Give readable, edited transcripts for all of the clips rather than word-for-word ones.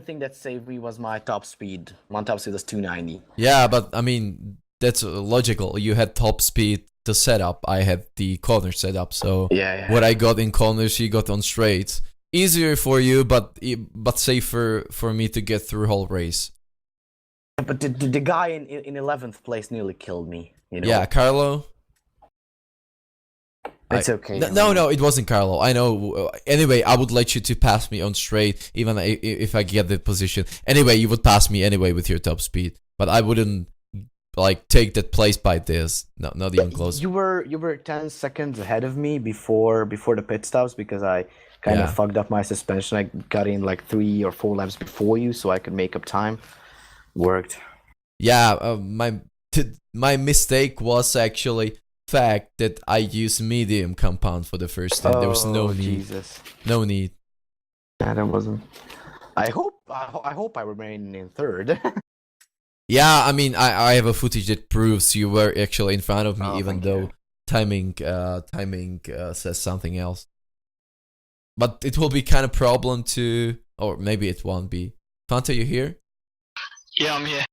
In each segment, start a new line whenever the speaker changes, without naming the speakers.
thing that saved me was my top speed. My top speed was 290.
Yeah, but I mean, that's logical. You had top speed, the setup. I had the corner setup. So
Yeah.
what I got in corners, you got on straights. Easier for you, but safer for me to get through whole race.
But the guy in 11th place nearly killed me. You know?
Yeah, Carlo.
It's okay.
No, it wasn't Carlo. I know. Anyway, I would let you to pass me on straight, even if I get the position. Anyway, you would pass me anyway with your top speed, but I wouldn't like take that place by this. No, not even close.
You were 10 seconds ahead of me before the pit stops because I kind of fucked up my suspension. I got in like 3 or 4 laps before you, so I could make up time. Worked.
Yeah, my mistake was actually fact that I used medium compound for the first time. There was no need.
Jesus.
No need.
Yeah, that wasn't. I hope I remain in 3rd.
Yeah, I mean, I have a footage that proves you were actually in front of me, even though
you.
timing says something else. But it will be kind of problem to, or maybe it won't be. Fanta, you here?
Yeah, I'm here.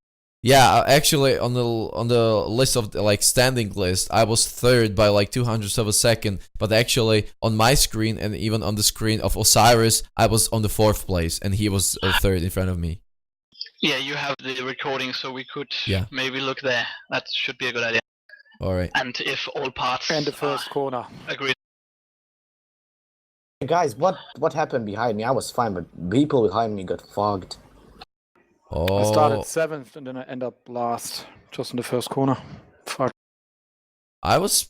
Yeah, actually, on the list of the, like standing list, I was 3rd by like 200ths of a second. But actually, on my screen and even on the screen of Osiris, I was on the 4th place, and he was 3rd in front of me.
Yeah, you have the recording, so we could maybe look there. That should be a good idea.
All right.
And if all parts
And the first corner.
agreed.
Guys, what happened behind me? I was fine, but people behind me got fogged.
Oh.
I started 7th and then I end up last, just in the first corner. Fuck.
I was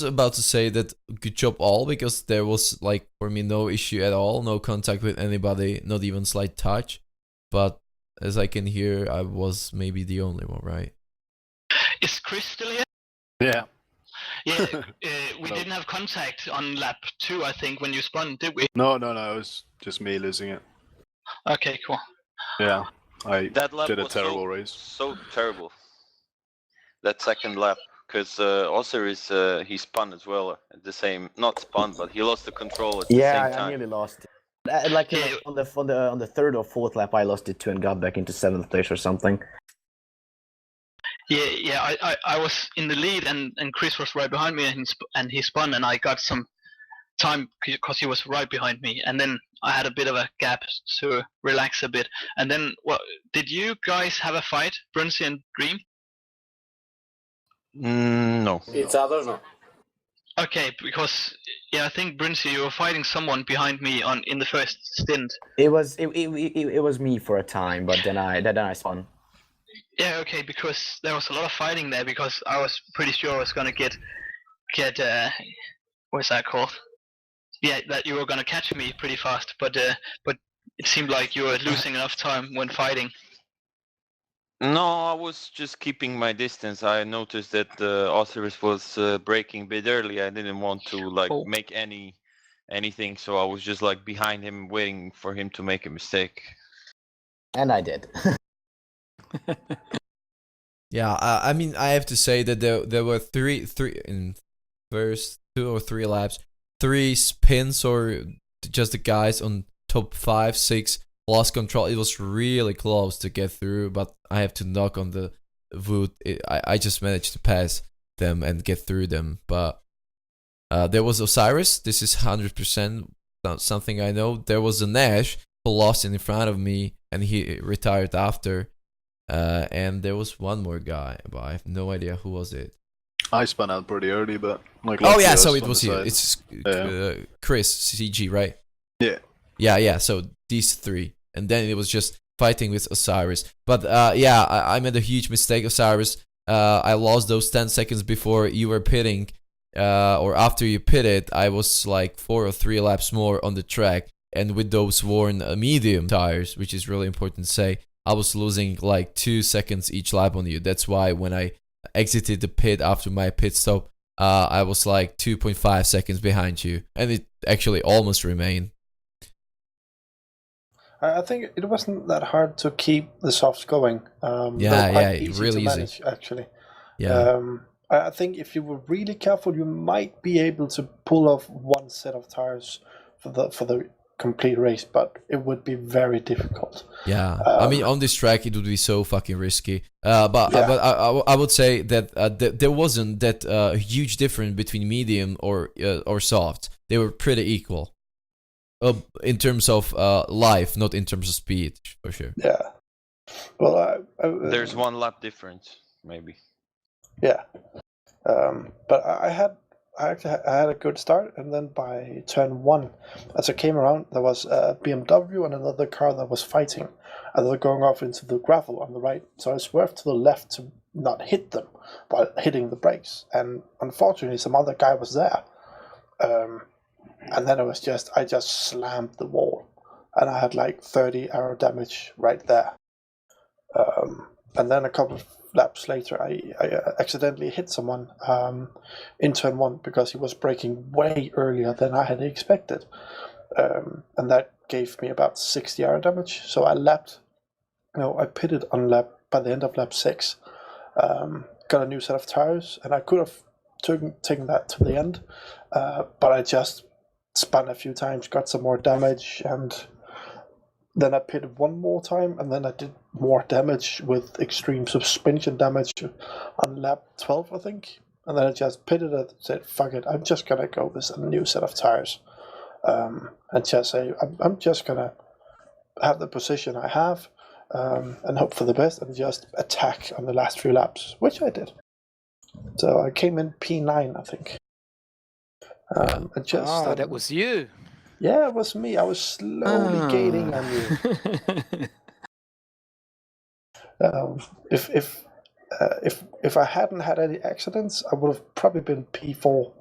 about to say that good job all, because there was like for me no issue at all, no contact with anybody, not even slight touch. But as I can hear, I was maybe the only one, right?
Is Chris still here?
Yeah.
Yeah, we didn't have contact on lap 2, I think, when you spun, did we?
No, it was just me losing it.
Okay, cool.
Yeah, I
That lap
did a
was
terrible race.
So terrible. That second lap, because Osiris he spun as well at the same, not spun, but he lost the control at the same time.
Yeah, I nearly lost it. Like on the 3rd or 4th lap, I lost it too and got back into 7th place or something.
Yeah, I was in the lead and Chris was right behind me and he spun and I got some time because he was right behind me, and then I had a bit of a gap to relax a bit. And then, did you guys have a fight, Brunsey and Dream?
No.
It's others, no.
Okay, because I think Brunsey, you were fighting someone behind me in the first stint.
It was me for a time, but then I spun.
Yeah, okay, because there was a lot of fighting there, because I was pretty sure I was gonna get what's that called? Yeah, that you were gonna catch me pretty fast, but it seemed like you were losing enough time when fighting.
No, I was just keeping my distance. I noticed that Osiris was braking a bit early. I didn't want to make anything, so I was just like behind him, waiting for him to make a mistake.
And I did.
Yeah, I mean, I have to say that there were three in first 2 or 3 laps, 3 spins or just the guys on top 5, 6 lost control. It was really close to get through, but I have to knock on the wood. I just managed to pass them and get through them. But there was Osiris. This is 100% something I know. There was a Nash who lost in front of me, and he retired after. And there was one more guy, but I have no idea who was it.
I spun out pretty early, but like.
Oh yeah, so it was here. It's Chris CG, right?
Yeah.
Yeah. So these 3, and then it was just fighting with Osiris. But I made a huge mistake, Osiris. I lost those 10 seconds before you were pitting, or after you pitted. I was like 4 or 3 laps more on the track, and with those worn medium tires, which is really important to say, I was losing like 2 seconds each lap on you. That's why when I exited the pit after my pit stop, I was like 2.5 seconds behind you, and it actually almost remained.
I think it wasn't that hard to keep the softs going.
Really
manage,
easy
actually.
Yeah.
I think if you were really careful, you might be able to pull off one set of tires for the complete race, but it would be very difficult.
Yeah, I mean, on this track it would be so fucking risky. But I would say that there wasn't that huge difference between medium or soft. They were pretty equal. In terms of life, not in terms of speed, for sure.
Yeah. Well,
there's 1 lap difference, maybe.
Yeah. But I had a good start, and then by turn 1, as I came around, there was a BMW and another car that was fighting, and they were going off into the gravel on the right. So I swerved to the left to not hit them while hitting the brakes, and unfortunately, some other guy was there. And then I just slammed the wall, and I had like 30 arrow damage right there. And then a couple of laps later, I accidentally hit someone in turn 1 because he was braking way earlier than I had expected. And that gave me about 60 arrow damage. So I pitted on by the end of lap 6, got a new set of tires, and I could have taken that to the end, but I just spun a few times, got some more damage, and then I pitted 1 more time, and then I did more damage with extreme suspension damage on lap 12, I think. And then I just pitted and said, fuck it, I'm just going to go with a new set of tires. And just say, I'm just going to have the position I have and hope for the best and just attack on the last few laps, which I did. So I came in P9, I think.
That was you.
Yeah, it was me. I was slowly gaining on you. If I hadn't had any accidents, I would have probably been P4.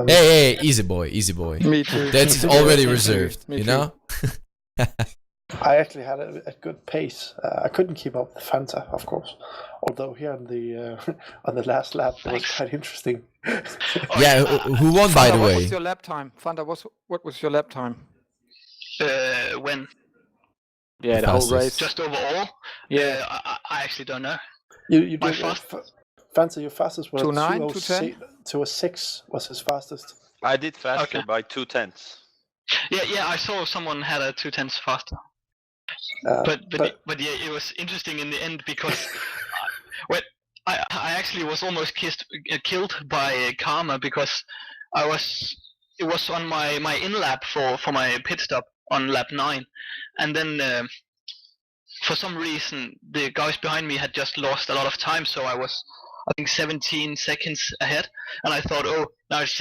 Hey, easy boy.
Me too.
That's already reserved, you know?
I actually had a good pace. I couldn't keep up with Fanta, of course. Although here on the last lap, it was quite interesting.
Yeah, who won, by the way?
What was your lap time? Fanta, what was your lap time?
When?
Yeah, the whole race.
Just overall?
Yeah.
I actually don't know.
You
My
did
fast...
Fanta, your fastest was
2:09, 2:10?
2:06 was his fastest.
I did faster by 2/10.
Yeah, I saw someone had a 2/10 faster. But yeah, it was interesting in the end because I actually was almost killed by Karma because it was on my in lap for my pit stop on lap 9, and then for some reason the guys behind me had just lost a lot of time, so I was, I think, 17 seconds ahead, and I thought, oh, now it's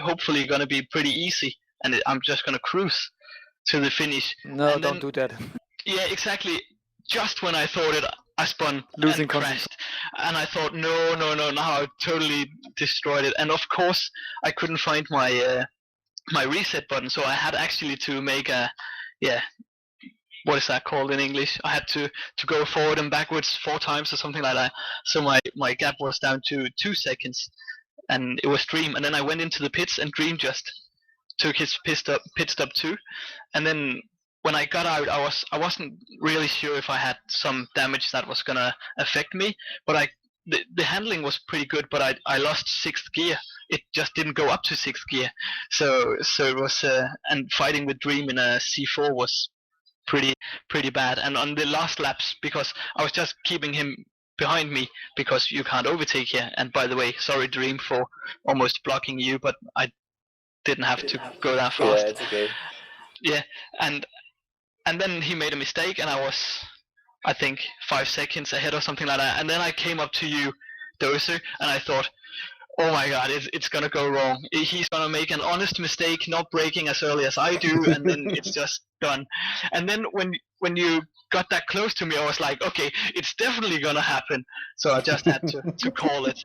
hopefully gonna be pretty easy, and I'm just gonna cruise to the finish.
No, don't do that.
Yeah, exactly. Just when I thought it, I spun
Losing
and crashed, and I thought, no, now I totally destroyed it. And of course, I couldn't find my my reset button, so I had actually to make what is that called in English? I had to go forward and backwards 4 times or something like that. So my gap was down to 2 seconds, and it was Dream. And then I went into the pits, and Dream just took his pit stop too. And then when I got out, I wasn't really sure if I had some damage that was gonna affect me, but the handling was pretty good, but I lost 6th gear. It just didn't go up to 6th gear, so it was and fighting with Dream in a C4 was pretty bad. And on the last laps, because I was just keeping him behind me because you can't overtake here. And by the way, sorry Dream for almost blocking you, but I didn't have to go that fast.
Yeah, it's okay.
Yeah, and then he made a mistake, and I was, I think, 5 seconds ahead or something like that. And then I came up to you, Dozer, and I thought, oh my god, it's gonna go wrong. He's gonna make an honest mistake, not braking as early as I do, and then it's just done. And then when you got that close to me, I was like, okay, it's definitely gonna happen. So I just had to call it.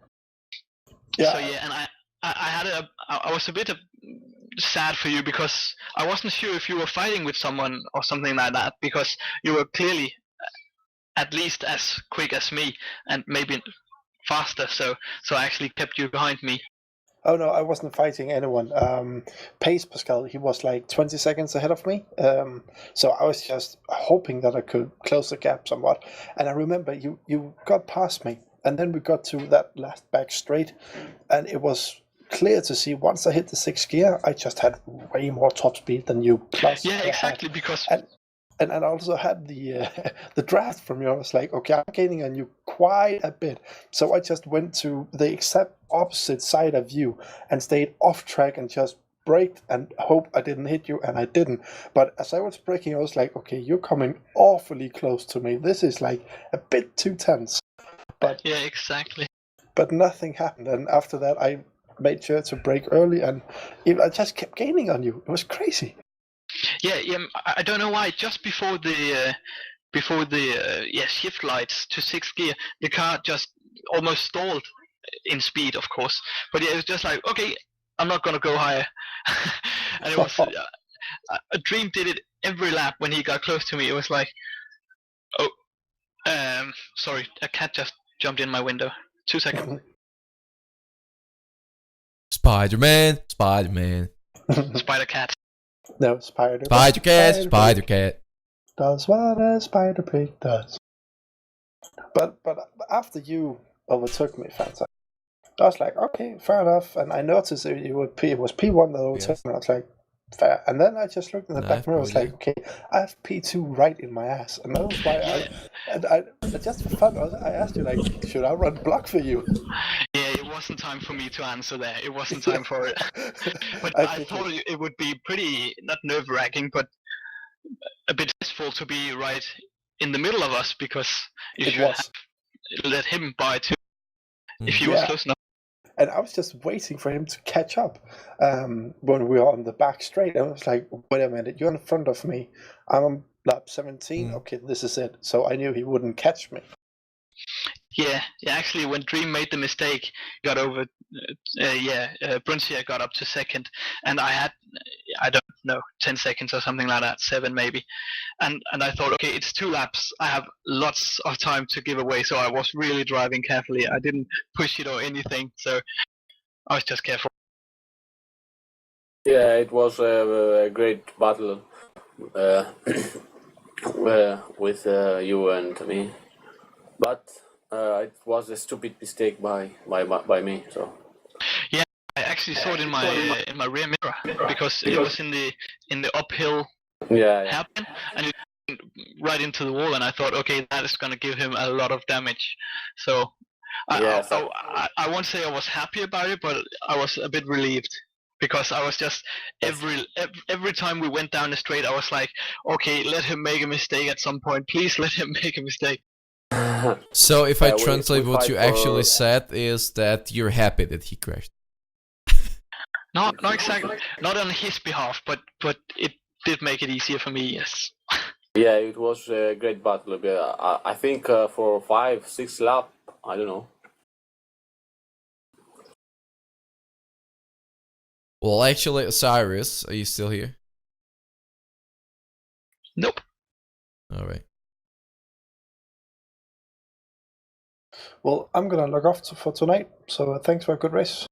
Yeah.
So yeah, and I was a bit sad for you because I wasn't sure if you were fighting with someone or something like that, because you were clearly at least as quick as me and maybe faster, so I actually kept you behind me.
Oh no, I wasn't fighting anyone. Pace Pascal, he was like 20 seconds ahead of me, so I was just hoping that I could close the gap somewhat. And I remember you got past me, and then we got to that last back straight, and it was clear to see once I hit the 6th gear, I just had way more top speed than you. Plus,
Yeah,
I
exactly.
had,
Because
and I also had the the draft from you. I was like, okay, I'm gaining on you quite a bit, so I just went to the exact opposite side of you and stayed off track and just braked and hope I didn't hit you, and I didn't. But as I was braking, I was like, okay, you're coming awfully close to me. This is like a bit too tense. But
yeah, exactly.
but nothing happened, and after that, I made sure to brake early, and I just kept gaining on you. It was crazy.
Yeah, I don't know why. Just before the shift lights to 6th gear, the car just almost stalled in speed, of course. But yeah, it was just like, okay, I'm not gonna go higher. And it was a Dream did it every lap when he got close to me. It was like, oh, sorry, a cat just jumped in my window. 2 seconds.
Spider-Man, Spider-Man.
Spider cat.
No, spider.
Spider-Cat, Spider-Cat.
Does what a spider pig does. But after you overtook me, Fanta, I was like, okay, fair enough. And I noticed that it was P1 that overtook me. I was like, fair. And then I just looked in the back mirror. I was like, okay, I have P2 right in my ass. And that was why I just for fun, I asked you, like, should I run block for you?
Yeah, it wasn't time for me to answer there. It wasn't time for it. But I thought it would be pretty, not nerve-wracking, but a bit stressful to be right in the middle of us, because you should have let him by too if he was close enough.
And I was just waiting for him to catch up when we were on the back straight. And I was like, wait a minute, you're in front of me. I'm on lap 17. Okay, this is it. So I knew he wouldn't catch me.
Yeah, actually, when Dream made the mistake, got over, Bruncia got up to 2nd, and I had, I don't know, 10 seconds or something like that, 7 maybe, and I thought, okay, it's 2 laps, I have lots of time to give away, so I was really driving carefully. I didn't push it or anything, so I was just careful.
Yeah, it was a great battle with you and me, but it was a stupid mistake by me. So
yeah, I actually saw it in my rear mirror, because it was in the uphill hairpin, and it went right into the wall, and I thought, okay, that is going to give him a lot of damage. So I won't say I was happy about it, but I was a bit relieved, because I was just every time we went down the straight, I was like, okay, let him make a mistake at some point, please let him make a mistake.
So if I translate what you actually said is that you're happy that he crashed.
Not exactly, not on his behalf, but it did make it easier for me, yes.
Yeah, it was a great battle. I think for 5-6 laps, I don't know.
Well, actually, Osiris, are you still here?
Nope.
Alright.
Well, I'm gonna log off for tonight. So thanks for a good race.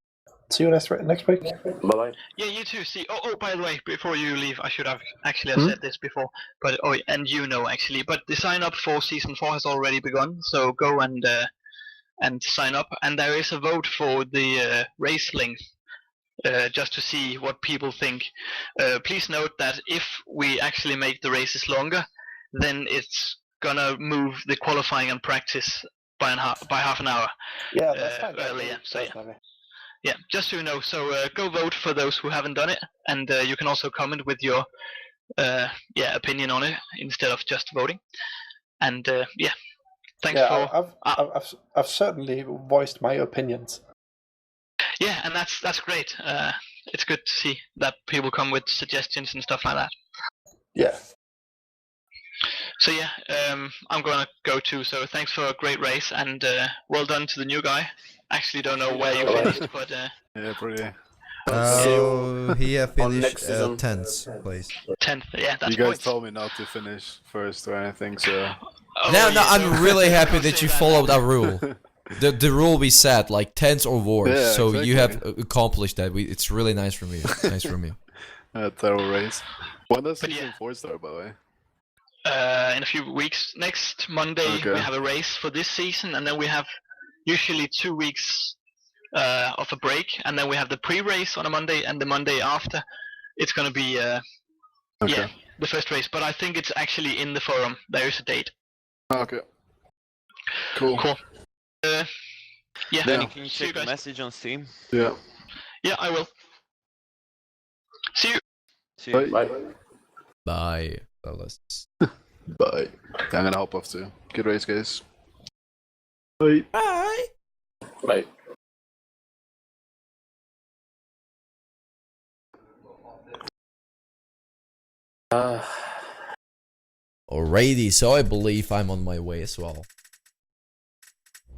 See you next week.
Bye bye.
Yeah, you too. See. Oh, by the way, before you leave, I should have actually said this before. But and you know actually. But the sign up for season 4 has already begun. So go and sign up. And there is a vote for the race length. Just to see what people think. Please note that if we actually make the races longer, then it's gonna move the qualifying and practice by half an hour.
Yeah, that's fine.
Earlier. So yeah, just so you know. So go vote for those who haven't done it, and you can also comment with your opinion on it instead of just voting. And thanks for.
I've certainly voiced my opinions.
Yeah, and that's great. It's good to see that people come with suggestions and stuff like that.
Yeah.
So yeah, I'm gonna go too. So thanks for a great race, and well done to the new guy. Actually, don't know where you finished, but
yeah, pretty.
He finished 10th place.
10th, yeah, that's
You guys
points.
told me not to finish first or anything, so.
No, I'm really happy that you followed our rule. The rule we set, like 10s or worse.
Yeah,
so
exactly.
you have accomplished that. It's really nice from you. Nice from you.
Thorough race. When does season 4 start, by the way?
In a few weeks. Next Monday we have a race for this season, and then we have usually 2 weeks of a break, and then we have the pre-race on a Monday, and the Monday after, it's gonna be
Okay.
the first race. But I think it's actually in the forum. There is a date.
Okay. Cool.
Cool. Yeah.
Danny, can you
See you
check the
guys.
message on Steam?
Yeah.
Yeah, I will. See you.
See you.
Bye.
Bye.
Bye, fellas.
Bye. I'm gonna hop off too. Good race, guys. Bye.
Bye.
Bye.
Alrighty, so I believe I'm on my way as well.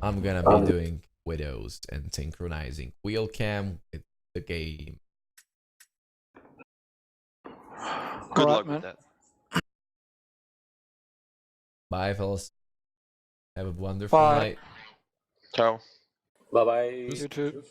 I'm gonna be doing videos and synchronizing wheel cam with the game.
Good
Alright,
luck
man.
with that.
Bye, fellas. Have a wonderful
Bye.
night.
Ciao.
Bye bye.
You too.